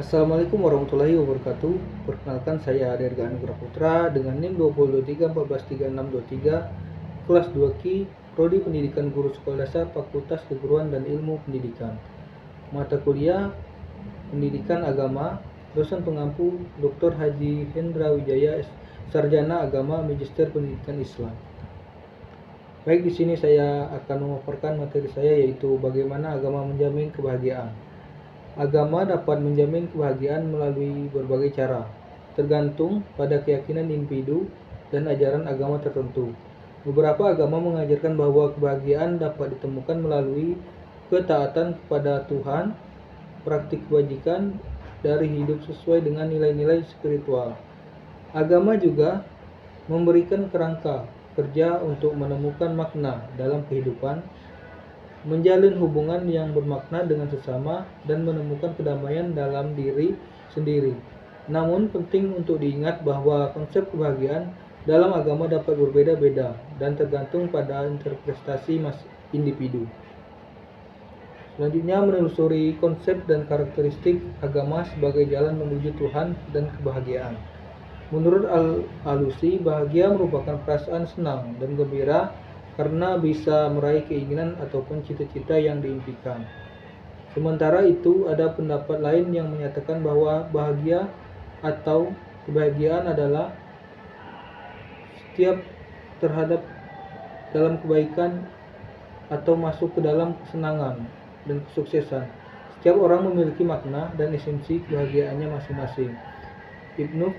Assalamualaikum warahmatullahi wabarakatuh. Perkenalkan, saya Derga Anugrah Putra dengan NIM 2023 kelas 2 Ki, Prodi Pendidikan Guru Sekolah Dasar, Fakultas Keguruan dan Ilmu Pendidikan. Mata kuliah Pendidikan Agama, dosen pengampu Dr. Haji Hendra Wijaya, Sarjana Agama Magister Pendidikan Islam. Baik, di sini saya akan memaparkan materi saya, yaitu bagaimana agama menjamin kebahagiaan. Agama dapat menjamin kebahagiaan melalui berbagai cara, tergantung pada keyakinan individu dan ajaran agama tertentu. Beberapa agama mengajarkan bahwa kebahagiaan dapat ditemukan melalui ketaatan kepada Tuhan, praktik kebajikan dari hidup sesuai dengan nilai-nilai spiritual. Agama juga memberikan kerangka kerja untuk menemukan makna dalam kehidupan, menjalin hubungan yang bermakna dengan sesama, dan menemukan kedamaian dalam diri sendiri. Namun penting untuk diingat bahwa konsep kebahagiaan dalam agama dapat berbeda-beda dan tergantung pada interpretasi individu. Selanjutnya, menelusuri konsep dan karakteristik agama sebagai jalan menuju Tuhan dan kebahagiaan. Menurut Al-Alusi, bahagia merupakan perasaan senang dan gembira karena bisa meraih keinginan ataupun cita-cita yang diimpikan. Sementara itu, ada pendapat lain yang menyatakan bahwa bahagia atau kebahagiaan adalah setiap terhadap dalam kebaikan atau masuk ke dalam kesenangan dan kesuksesan. Setiap orang memiliki makna dan esensi kebahagiaannya masing-masing. Ibnu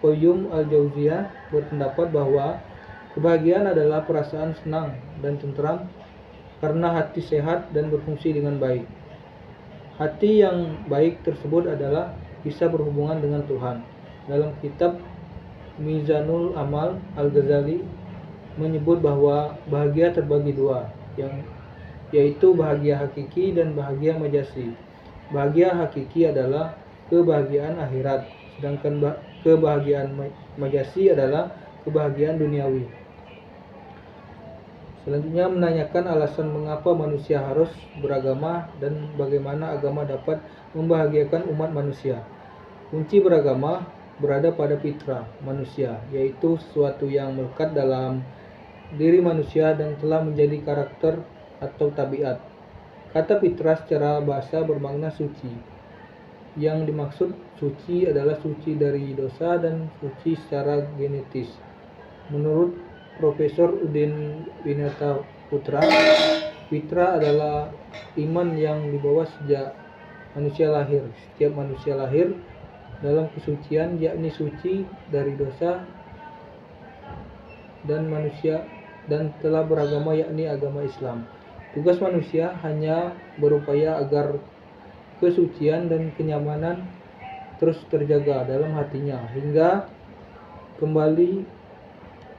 Qayyum al-Jauziyah berpendapat bahwa kebahagiaan adalah perasaan senang dan tentram karena hati sehat dan berfungsi dengan baik. Hati yang baik tersebut adalah bisa berhubungan dengan Tuhan. Dalam kitab Mizanul Amal, Al-Ghazali menyebut bahwa bahagia terbagi dua, yaitu bahagia hakiki dan bahagia majasi. Bahagia hakiki adalah kebahagiaan akhirat, sedangkan kebahagiaan majasi adalah kebahagiaan duniawi. Selanjutnya, menanyakan alasan mengapa manusia harus beragama dan bagaimana agama dapat membahagiakan umat manusia. Kunci beragama berada pada fitrah manusia, yaitu sesuatu yang melekat dalam diri manusia dan telah menjadi karakter atau tabiat. Kata fitrah secara bahasa bermakna suci. Yang dimaksud suci adalah suci dari dosa dan suci secara genetis. Menurut Profesor Udin Winata Putra, fitrah adalah iman yang dibawa sejak manusia lahir. Setiap manusia lahir dalam kesucian, yakni suci dari dosa dan telah beragama, yakni agama Islam. Tugas manusia hanya berupaya agar kesucian dan kenyamanan terus terjaga dalam hatinya hingga kembali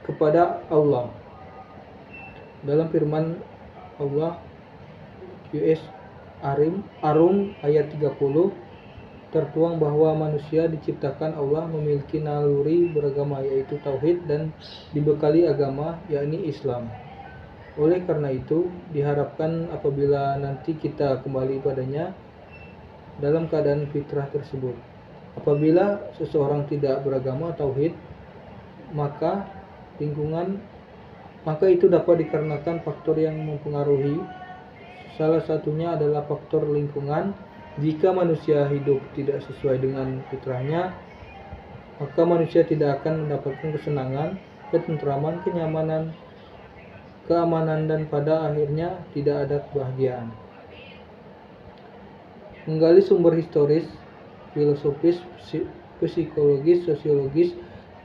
kepada Allah. Dalam firman Allah US Arum ayat 30 tertuang bahwa manusia diciptakan Allah memiliki naluri beragama, yaitu tauhid, dan dibekali agama, yakni Islam. Oleh karena itu, diharapkan apabila nanti kita kembali padanya dalam keadaan fitrah tersebut. Apabila seseorang tidak beragama tauhid, maka itu dapat dikarenakan faktor yang mempengaruhi. Salah satunya adalah faktor lingkungan. Jika manusia hidup tidak sesuai dengan fitrahnya, maka manusia tidak akan mendapatkan kesenangan, ketentraman, kenyamanan, keamanan, dan pada akhirnya tidak ada kebahagiaan. Menggali sumber historis, filosofis, psikologis, sosiologis,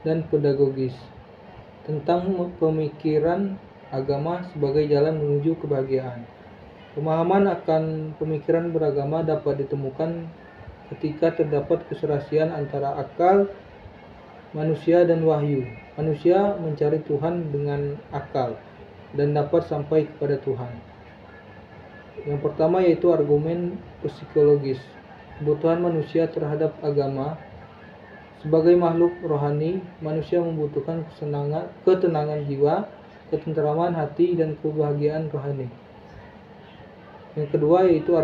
dan pedagogis tentang pemikiran agama sebagai jalan menuju kebahagiaan. Pemahaman akan pemikiran beragama dapat ditemukan ketika terdapat keserasian antara akal manusia dan wahyu. Manusia mencari Tuhan dengan akal dan dapat sampai kepada Tuhan. Yang pertama yaitu argumen psikologis. Kebutuhan manusia terhadap agama. Sebagai makhluk rohani, manusia membutuhkan ketenangan jiwa, ketentraman hati, dan kebahagiaan rohani. Yang kedua yaitu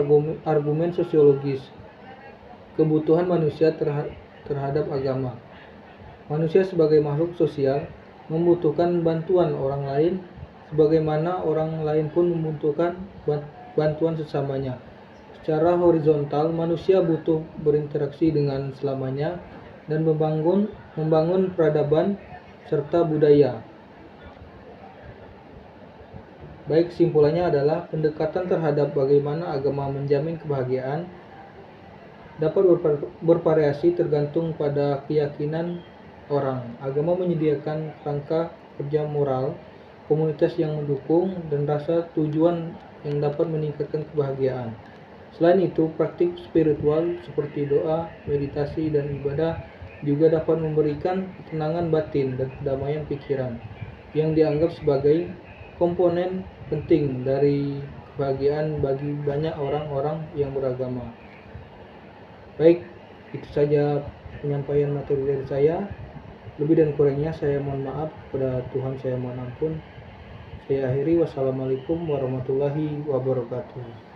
argumen sosiologis. kebutuhan manusia terhadap agama. Manusia sebagai makhluk sosial membutuhkan bantuan orang lain, sebagaimana orang lain pun membutuhkan bantuan sesamanya. Secara horizontal, manusia butuh berinteraksi dengan selamanya dan membangun peradaban serta budaya. Baik, kesimpulannya adalah pendekatan terhadap bagaimana agama menjamin kebahagiaan dapat bervariasi tergantung pada keyakinan orang. Agama menyediakan kerangka kerja moral, komunitas yang mendukung, dan rasa tujuan yang dapat meningkatkan kebahagiaan. Selain itu, praktik spiritual seperti doa, meditasi, dan ibadah juga dapat memberikan ketenangan batin dan kedamaian pikiran yang dianggap sebagai komponen penting dari kebahagiaan bagi banyak orang-orang yang beragama. Baik, itu saja penyampaian materi dari saya. Lebih dan kurangnya saya mohon maaf, kepada Tuhan saya mohon ampun. Saya akhiri, wassalamualaikum warahmatullahi wabarakatuh.